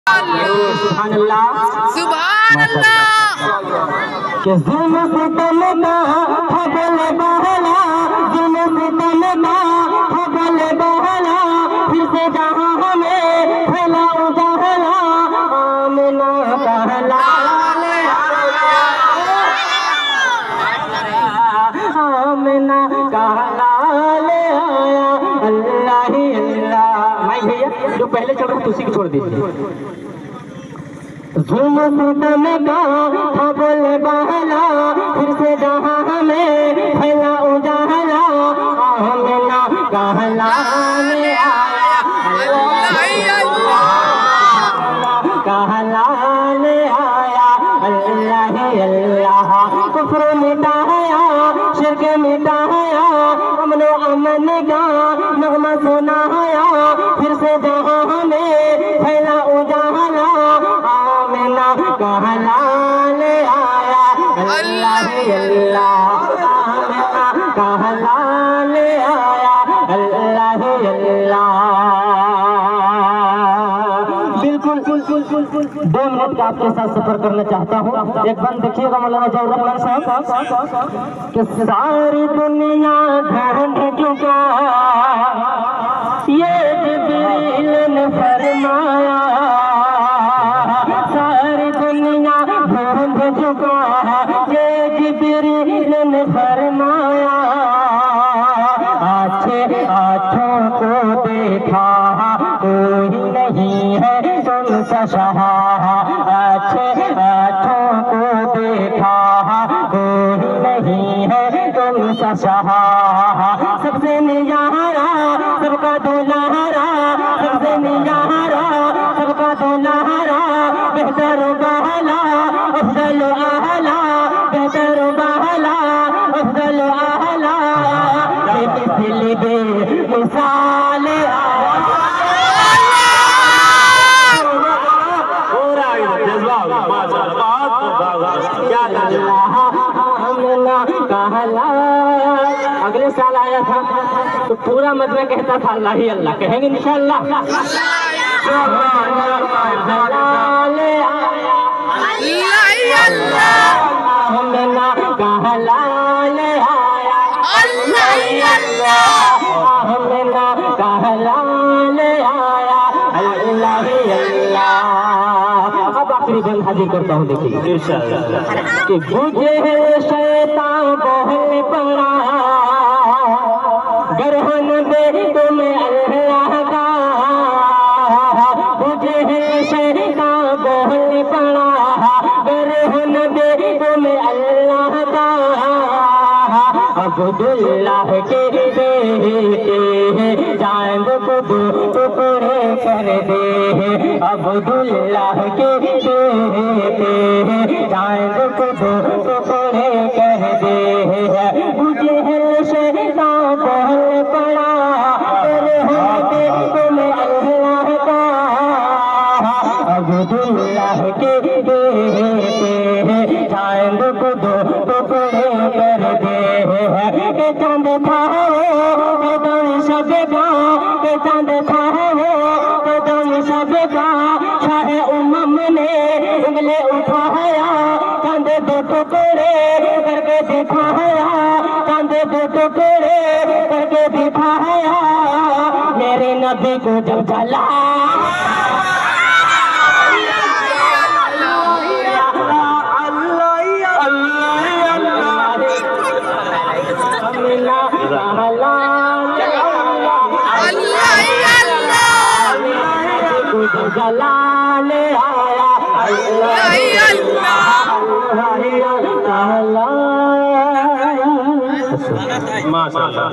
सुभान अल्लाह सुभान अल्लाह। कि जुल्म सितम का हबल बहला, जुल्म सितम का हबल बहला, फिर से जहां हमें फैला उजाला, आमना कहला आमना कहला ले आया अल्लाह ही अल्लाह। भाई भैया जो पहले चल रहा है उसी को छोड़ दीजिए। जुल्म सितम का हबल बहला, फिर से जहां हमें फैला उजाला, आमना कहला ले आया कहला ले आया अल्लाह अल्लाह। कुफ्र मिटाया, शिर्क मिटाया, अमन अमन का नगमा सुनाया, फिर से जहां हमें फैला उजाला, आमना कहला ले आया अल्लाह अल्लाह। आमना कहला ले आया अल्लाह अल्लाह। बिल्कुल 2 मिनट का आपके साथ सफर करना चाहता हूँ। एक बंद देखिएगा मौलाना जौहर रहमान साहब कि सारी दुनिया ढूंढ चुका, ये जिब्रील ने फरमाया, सारी दुनिया ढूंढ चुका, ये जिब्रील ने फरमाया, अच्छे आँखों को देखा कोई नहीं है तुमसा शहा, अच्छे आँखों को देखा कोई नहीं है तुमसा शहा, सबसे नियारा सबका दुल्हारा, सबसे नियारा सबका दुल्हारा, बेहतर बहला अफजल आला, बेहतर बहला अफजल आला, बेमिसल बेमिसाल अगले साल आया था तो पूरा मजमा कहता था अल्लाह ही अल्लाह। कहेंगे इंशाअल्लाह अब आखिरी बंद हाजिर करता हूँ। देखिए कि बुझे शैतान बहल पड़ा, गरहन दे तुम्हें अल्लाह का, बुझे शैतान बहल पड़ा, गरहन दे तुम्हें अल्लाह का, अब्दुल्लाह के बेटे हैं, चांद को दो टुकड़े कर दे, अब्दुल्लाह के बेटे हैं, चांद को दो टुकड़े कर दे, मुझे शैतान बहल पड़ा, रहमते तुम्हें अल्लाह का, अब्दुल्लाह के बेटे हैं, चांद को दो टुकड़े कर दे, के चांद था वो दम सब का, के चांद था वो दम सब का, शाह उम्म ने उंगली उठाया, चांद दो टुकड़े करके दिखाया, चांद दो टुकड़े करके दिखाया, मेरे नबी को जब जला जलाल आया माशाअल्लाह।